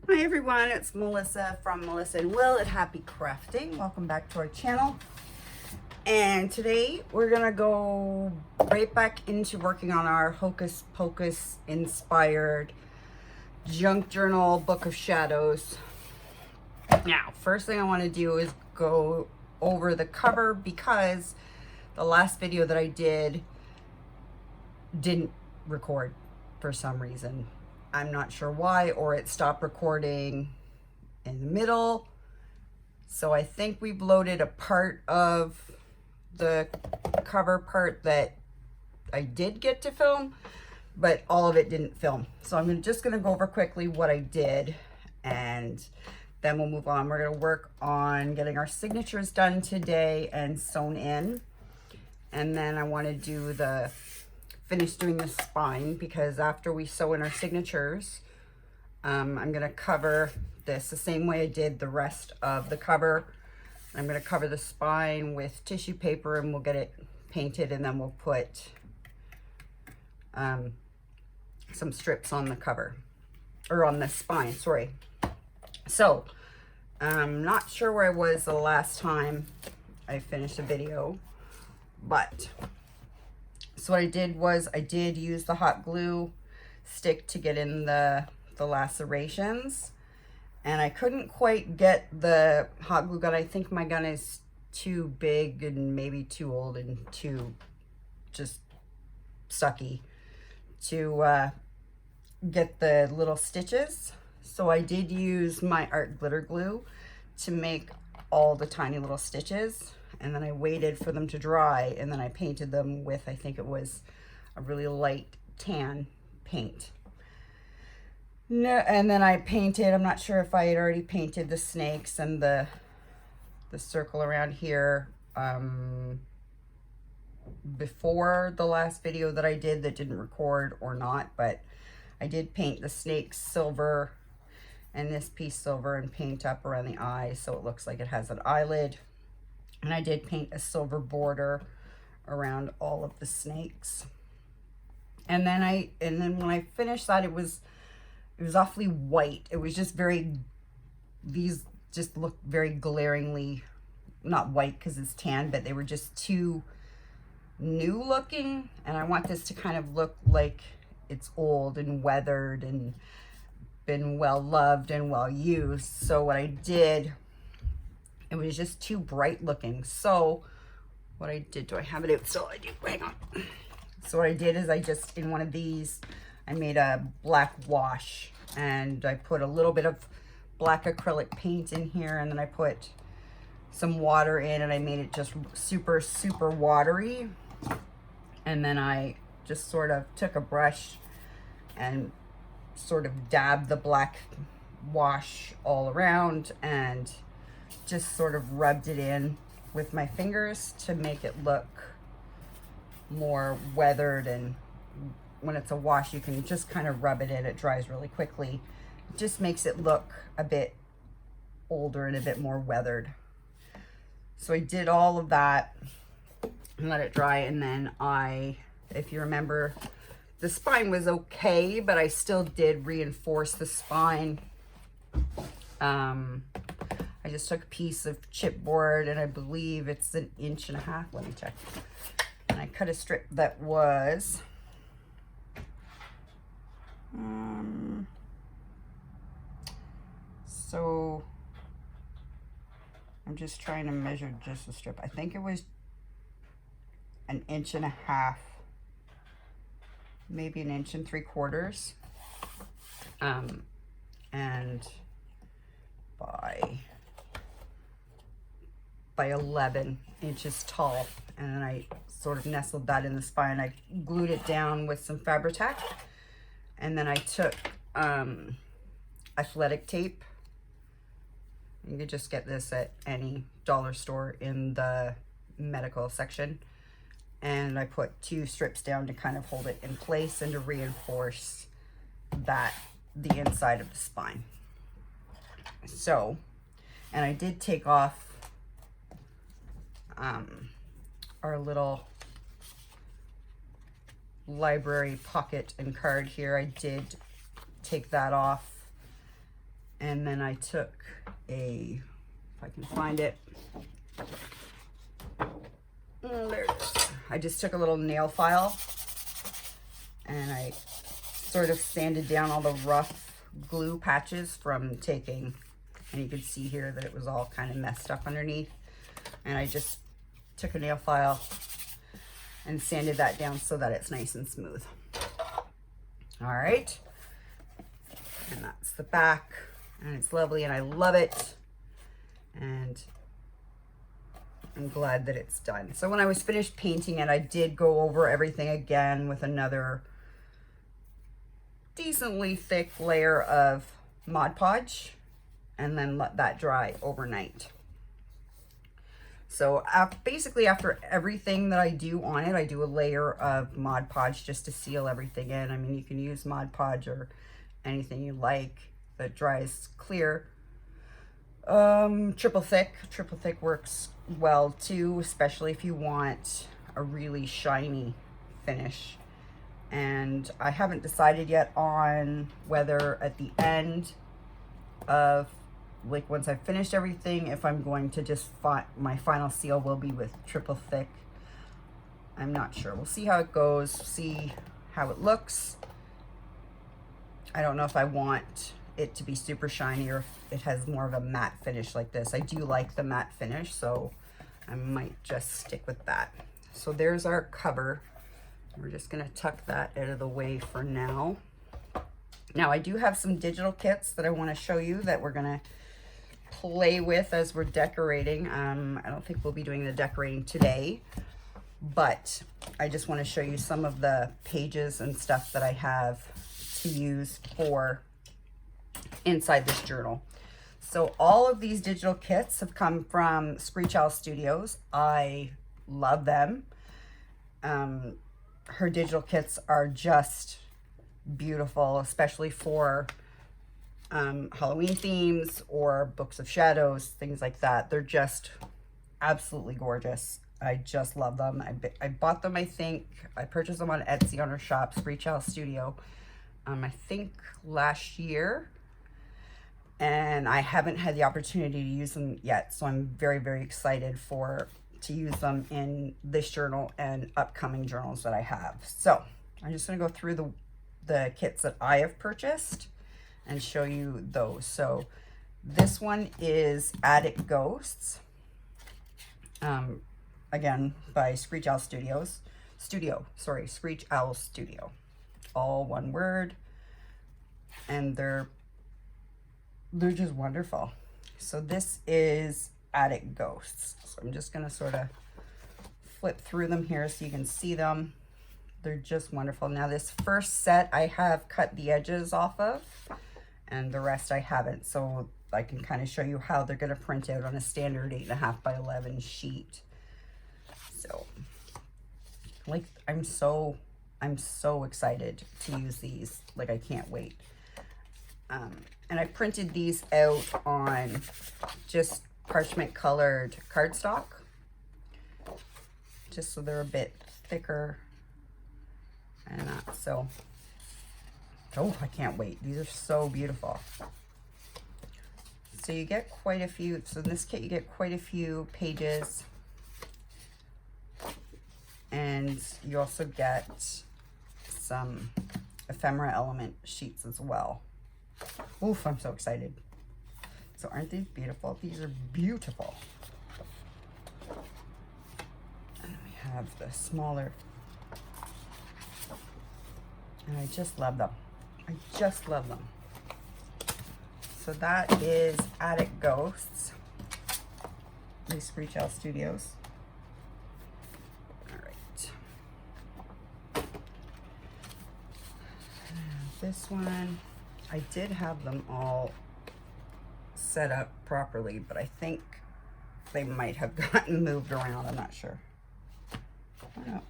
Hi everyone, it's Melissa from Melissa and Will at Happy Crafting. Welcome back to our channel. And today we're gonna go right back into working on our Hocus Pocus inspired junk journal book of shadows. Now, first thing I want to do is go over the cover because the last video that I did didn't record for some reason. I'm not sure why, or it stopped recording in the middle. So I think we've loaded a part of the cover part that I did get to film, but all of it didn't film. So I'm just gonna go over quickly what I did and then we'll move on. We're gonna work on getting our signatures done today and sewn in. And then I wanna do finish doing the spine because after we sew in our signatures, I'm gonna cover this the same way I did the rest of the cover. I'm gonna cover the spine with tissue paper and we'll get it painted, and then we'll put some strips on the cover, or on the spine, sorry. So, I'm not sure where I was the last time I finished a video, but so what I did was I did use the hot glue stick to get in the lacerations, and I couldn't quite get the hot glue gun. I think my gun is too big and maybe too old and too just sucky to get the little stitches. So I did use my art glitter glue to make all the tiny little stitches, and then I waited for them to dry, and then I painted them with, I think it was a really light tan paint. No, and then I painted, I'm not sure if I had already painted the snakes and the circle around here before the last video that I did that didn't record or not, but I did paint the snakes silver and this piece silver and paint up around the eye so it looks like it has an eyelid. And I did paint a silver border around all of the snakes. And then when I finished that, it was awfully white. It was just these just looked very glaringly, not white because it's tan, but they were just too new looking. And I want this to kind of look like it's old and weathered and been well loved and well used. So what I did, it was just too bright looking. So what I did, do I have it out? So I do, hang on. So what I did is I just, in one of these, I made a black wash and I put a little bit of black acrylic paint in here, and then I put some water in and I made it just super, super watery. And then I just sort of took a brush and sort of dabbed the black wash all around and just sort of rubbed it in with my fingers to make it look more weathered. And when it's a wash, you can just kind of rub it in. It dries really quickly. It just makes it look a bit older and a bit more weathered. So I did all of that and let it dry, and then if you remember, the spine was okay, but I still did reinforce the spine. I just took a piece of chipboard, and I believe it's 1.5 inches. Let me check. And I cut a strip that was so I'm just trying to measure just the strip. I think it was 1.5 inches, maybe 1 3/4 inches, and by 11 inches tall. And then I sort of nestled that in the spine. I glued it down with some Fabri-Tac, and then I took athletic tape. You could just get this at any dollar store in the medical section. And I put 2 strips down to kind of hold it in place and to reinforce the inside of the spine. So, and I did take off our little library pocket and card here. I did take that off And then I took if I can find it. There it is. I just took a little nail file and I sort of sanded down all the rough glue patches from taking, and you can see here that it was all kind of messed up underneath. And I just took a nail file and sanded that down so that it's nice and smooth. All right. And that's the back, and it's lovely and I love it. And I'm glad that it's done. So when I was finished painting it, I did go over everything again with another decently thick layer of Mod Podge and then let that dry overnight. So basically after everything that I do on it, I do a layer of Mod Podge just to seal everything in. I mean, you can use Mod Podge or anything you like that dries clear. Triple thick works well too, especially if you want a really shiny finish. And I haven't decided yet on whether at the end of, like, once I've finished everything, if I'm going to just my final seal will be with triple thick. I'm not sure. We'll see how it goes, see how it looks. I don't know if I want it to be super shiny or if it has more of a matte finish like this. I do like the matte finish, so I might just stick with that. So there's our cover. We're just gonna tuck that out of the way for now. Now I do have some digital kits that I wanna show you that we're gonna play with as we're decorating. I don't think we'll be doing the decorating today, but I just wanna show you some of the pages and stuff that I have to use for inside this journal. So all of these digital kits have come from Screech Owl Studios. I love them. Her digital kits are just beautiful, especially for Halloween themes or books of shadows, things like that. They're just absolutely gorgeous. I just love them. I bought them, I think, I purchased them on Etsy on her shop, Screech Owl Studio, I think last year. And I haven't had the opportunity to use them yet, so I'm very, very excited to use them in this journal and upcoming journals that I have. So I'm just going to go through the kits that I have purchased and show you those. So this one is Attic Ghosts, again by Screech Owl Screech Owl Studio, all one word, and they're just wonderful. So this is Attic Ghosts. So I'm just gonna sort of flip through them here so you can see them. They're just wonderful. Now this first set I have cut the edges off of, and the rest I haven't. So I can kind of show you how they're gonna print out on a standard 8.5 by 11 sheet. So, like, I'm so excited to use these. Like, I can't wait. And I printed these out on just parchment colored cardstock, just so they're a bit thicker. And so, oh, I can't wait. These are so beautiful. So you get quite a few, so in this kit you get quite a few pages, and you also get some ephemera element sheets as well. Oof, I'm so excited. So aren't these beautiful? These are beautiful. And we have the smaller, and I just love them. I just love them. So that is Attic Ghosts by Screech Owl Studios. All right. This one, I did have them all set up properly, but I think they might have gotten moved around. I'm not sure. Oh, no.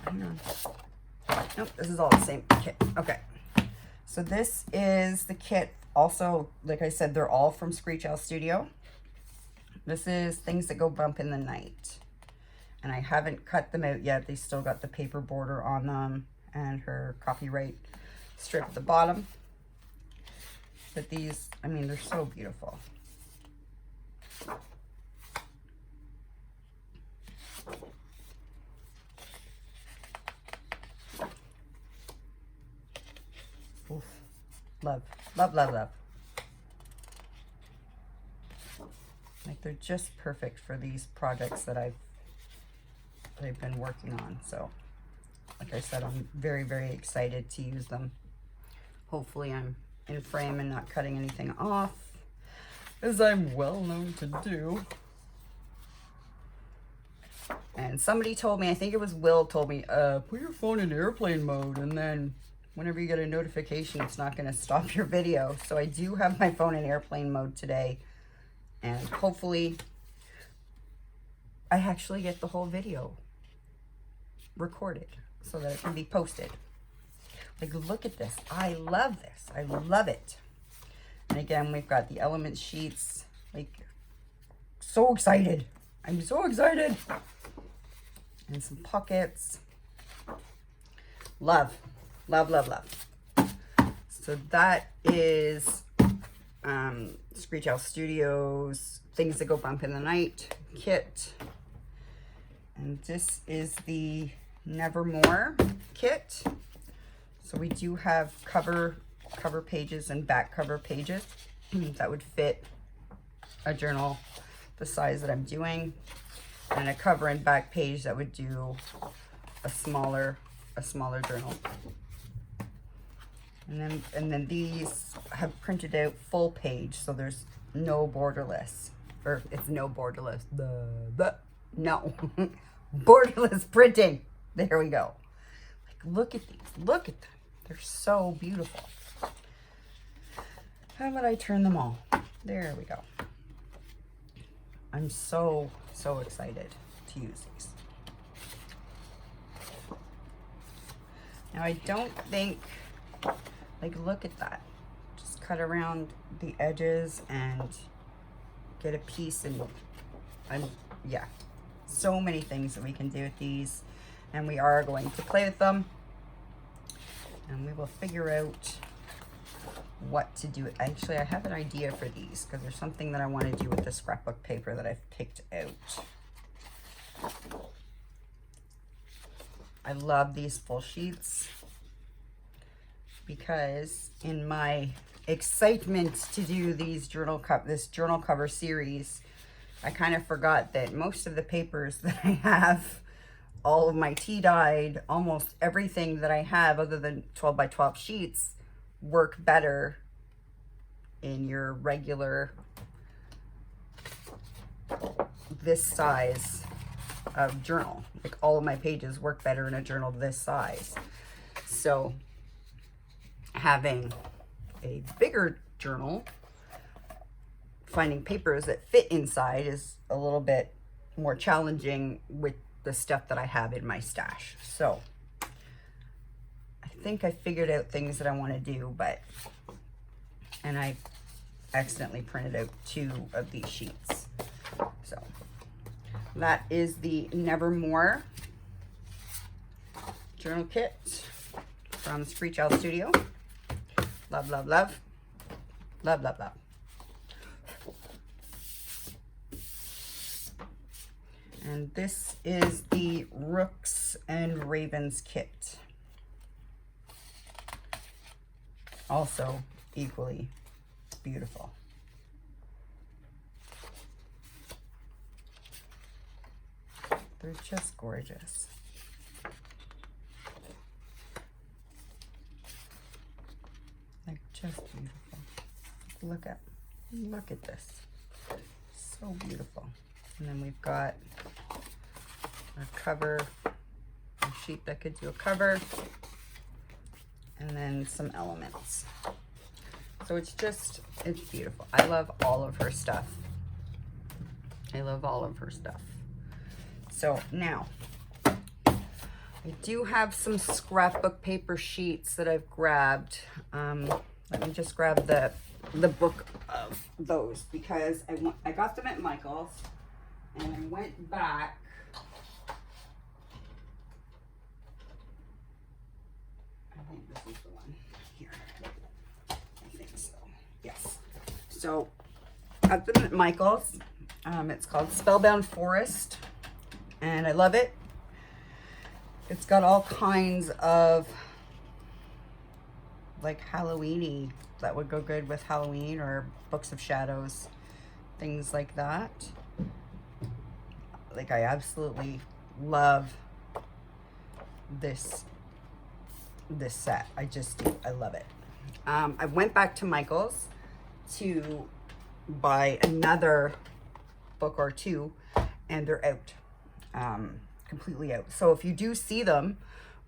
Hang on. Nope, this is all the same kit. Okay. So this is the kit. Also, like I said, they're all from Screech Owl Studio. This is Things That Go Bump in the Night. And I haven't cut them out yet. They still got the paper border on them and her copyright strip at the bottom. But these, I mean, they're so beautiful. Oof. Love, love, love, love. Like, they're just perfect for these projects that I've been working on. So, like I said, I'm very, very excited to use them. Hopefully I'm in frame and not cutting anything off, as I'm well known to do. And somebody told me, I think it was Will, told me, put your phone in airplane mode, and then whenever you get a notification, it's not going to stop your video. So I do have my phone in airplane mode today, and hopefully I actually get the whole video recorded so that it can be posted. Like, look at this. I love this. I love it. And again, we've got the element sheets. Like, so excited. I'm so excited. And some pockets. Love, love, love, love. So that is Screech Owl Studios Things That Go Bump in the Night kit. And this is the Nevermore kit. So we do have cover pages and back cover pages that would fit a journal the size that I'm doing, and a cover and back page that would do a smaller journal. And then these have printed out full page, so there's no borderless, or it's no borderless. No, borderless printing. There we go. Like, look at these. Look at them. They're so beautiful. How would I turn them all? There we go. I'm so excited to use these. Now, I don't think, like, look at that. Just cut around the edges and get a piece, and yeah, so many things that we can do with these, and we are going to play with them, and we will figure out what to do. Actually, I have an idea for these, because there's something that I want to do with the scrapbook paper that I've picked out. I love these full sheets, because in my excitement to do these this journal cover series, I kind of forgot that most of the papers that I have, all of my tea dyed, almost everything that I have other than 12 by 12 sheets, work better in your regular, this size of journal. Like, all of my pages work better in a journal this size. So having a bigger journal, finding papers that fit inside is a little bit more challenging with the stuff that I have in my stash. So I think I figured out things that I want to do, and I accidentally printed out 2 of these sheets. So that is the Nevermore journal kit from Screech Owl Studio. Love, love, love. Love, love, love. And this is the Rooks and Ravens kit. Also equally beautiful. They're just gorgeous. Like, just beautiful. Look at this. So beautiful. And then we've got a cover, a sheet that could do a cover, and then some elements. So it's beautiful. I love all of her stuff. I love all of her stuff. So now, I do have some scrapbook paper sheets that I've grabbed. Let me just grab the book of those, because I got them at Michael's, and I went back. I think this is the one here. I think so. So I got them at Michael's. It's called Spellbound Forest, and I love it. It's got all kinds of like Halloween-y that would go good with Halloween or Books of Shadows, things like that. Like, I absolutely love this set. I love it. I went back to Michael's to buy another book or two, and they're out, completely out. So if you do see them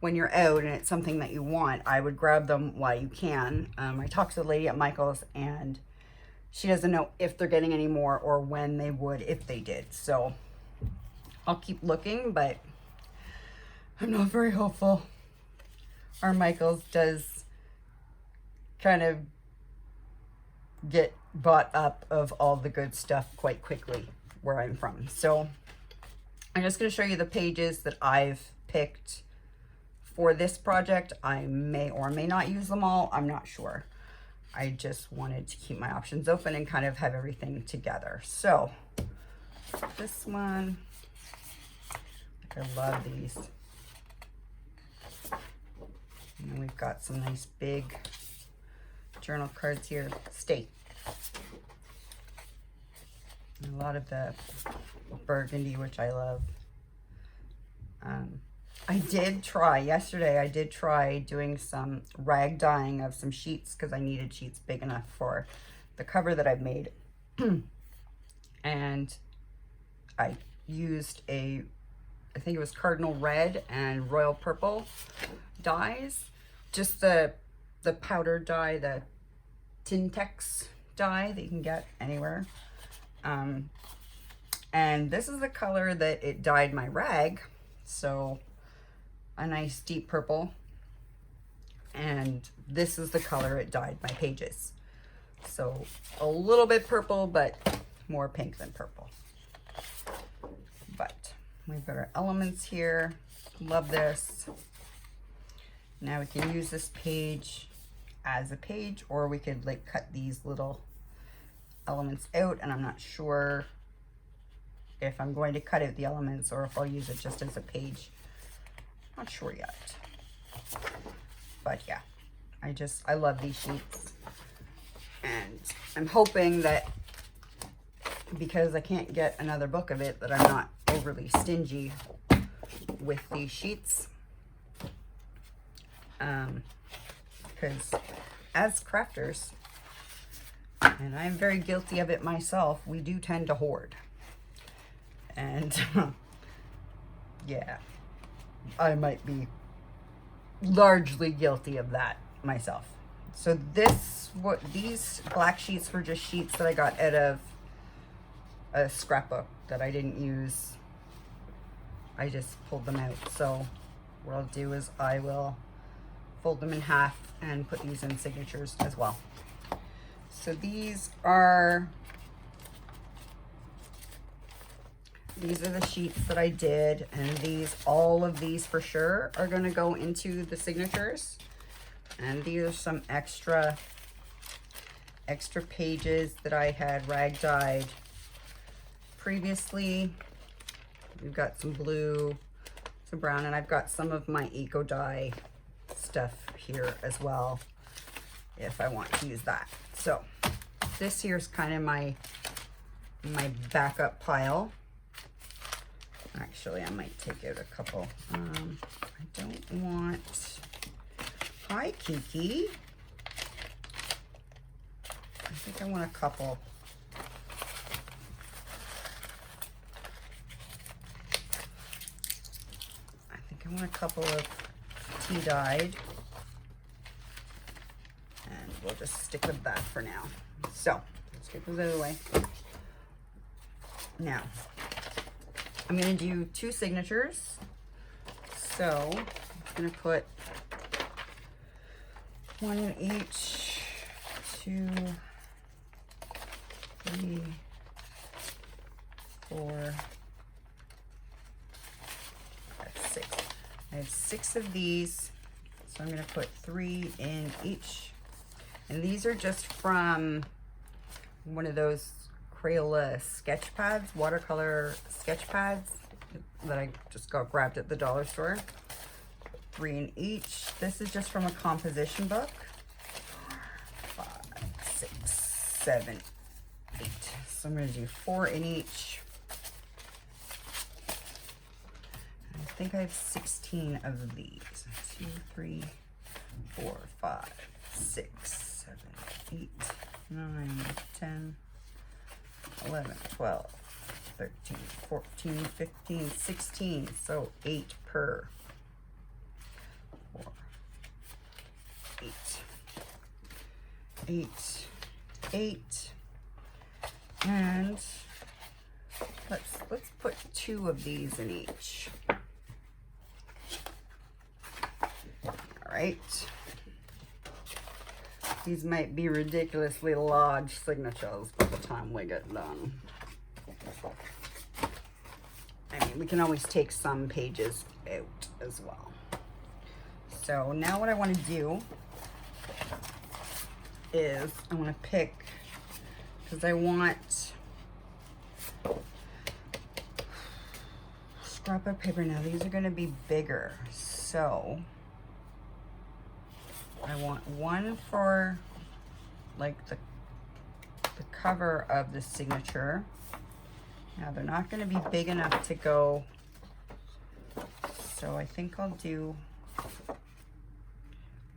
when you're out and it's something that you want, I would grab them while you can. I talked to the lady at Michael's, and she doesn't know if they're getting any more or when they would if they did. So I'll keep looking, but I'm not very hopeful. Our Michael's does kind of get bought up of all the good stuff quite quickly where I'm from. So I'm just going to show you the pages that I've picked for this project. I may or may not use them all. I'm not sure. I just wanted to keep my options open and kind of have everything together. So this one, I love these. And then we've got some nice big journal cards here. Stay. And a lot of the burgundy, which I love. I did try doing some rag dyeing of some sheets because I needed sheets big enough for the cover that I've made. And I used I think it was cardinal red and royal purple dyes. Just the powder dye, the Tintex dye that you can get anywhere. And this is the color that it dyed my rag. So a nice deep purple. And this is the color it dyed my pages. So a little bit purple, but more pink than purple. But we've got our elements here. Love this. Now we can use this page as a page, or we could like cut these little elements out, and I'm not sure if I'm going to cut out the elements or if I'll use it just as a page. Not sure yet. But yeah, I love these sheets. And I'm hoping that because I can't get another book of it, that I'm not overly stingy with these sheets. Because as crafters, and I'm very guilty of it myself, we do tend to hoard. And yeah, I might be largely guilty of that myself. So these black sheets were just sheets that I got out of a scrapbook that I didn't use. I just pulled them out. So what I'll do is I will fold them in half and put these in signatures as well. So these are the sheets that I did, and all of these for sure are going to go into the signatures. And these are some extra pages that I had rag dyed previously. We've got some blue, some brown, and I've got some of my eco dye stuff here as well if I want to use that. So this here's kind of my backup pile. Actually, I might take out a couple. I don't want... Hi, Kiki. I think I want a couple. I think I want a couple of tea dyed. And we'll just stick with that for now. So, let's get those out of the way. Now, I'm going to do 2 signatures. So, I'm going to put 1 in each, 2, 3, 4, 5, 6. I have 6 of these, so I'm going to put 3 in each. And these are just from one of those Crayola sketch pads, watercolor sketch pads that I just grabbed at the dollar store. 3 in each. This is just from a composition book. 4, 5, 6, 7, 8. So I'm going to do 4 in each. I think I have 16 of these. 2, 3, 4, 5, 6, 7, 8, 9, 10, 11, 12, 13, 14, 15, 16. So 8 per. 4, 8, 8, 8. And let's put 2 of these in each. All right. These might be ridiculously large signatures by the time we get done. I mean, we can always take some pages out as well. So now what I want to do is I want to pick, because I want scrapbook paper. Now these are going to be bigger, so I want one for like the cover of the signature. Now they're not going to be big enough to go, so I think I'll do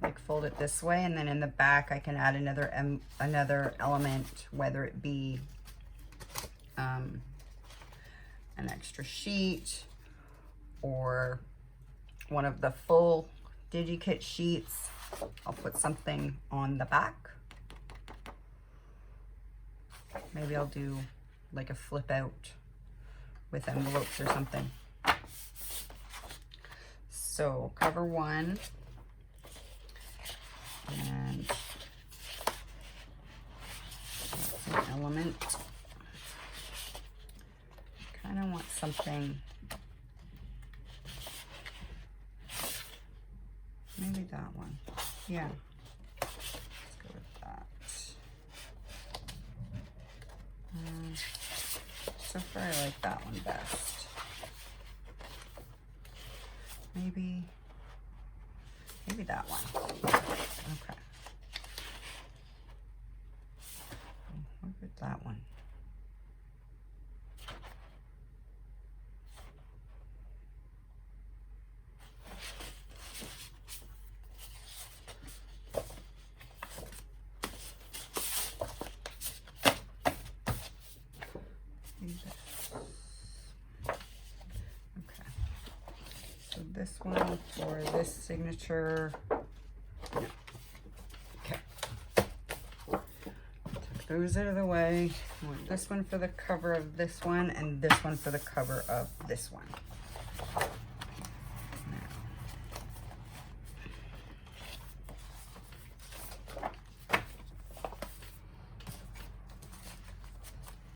like fold it this way, and then in the back I can add another element, whether it be an extra sheet or one of the full DigiKit sheets. I'll put something on the back. Maybe I'll do like a flip out with envelopes or something. So cover 1. And that's an element. Kind of want something, maybe that one. Yeah, let's go with that. So far I like that one best. Maybe that one. Okay. What about that one? Okay. So this one for this signature. Okay. Take those out of the way. I want this one for the cover of this one, and this one for the cover of this one.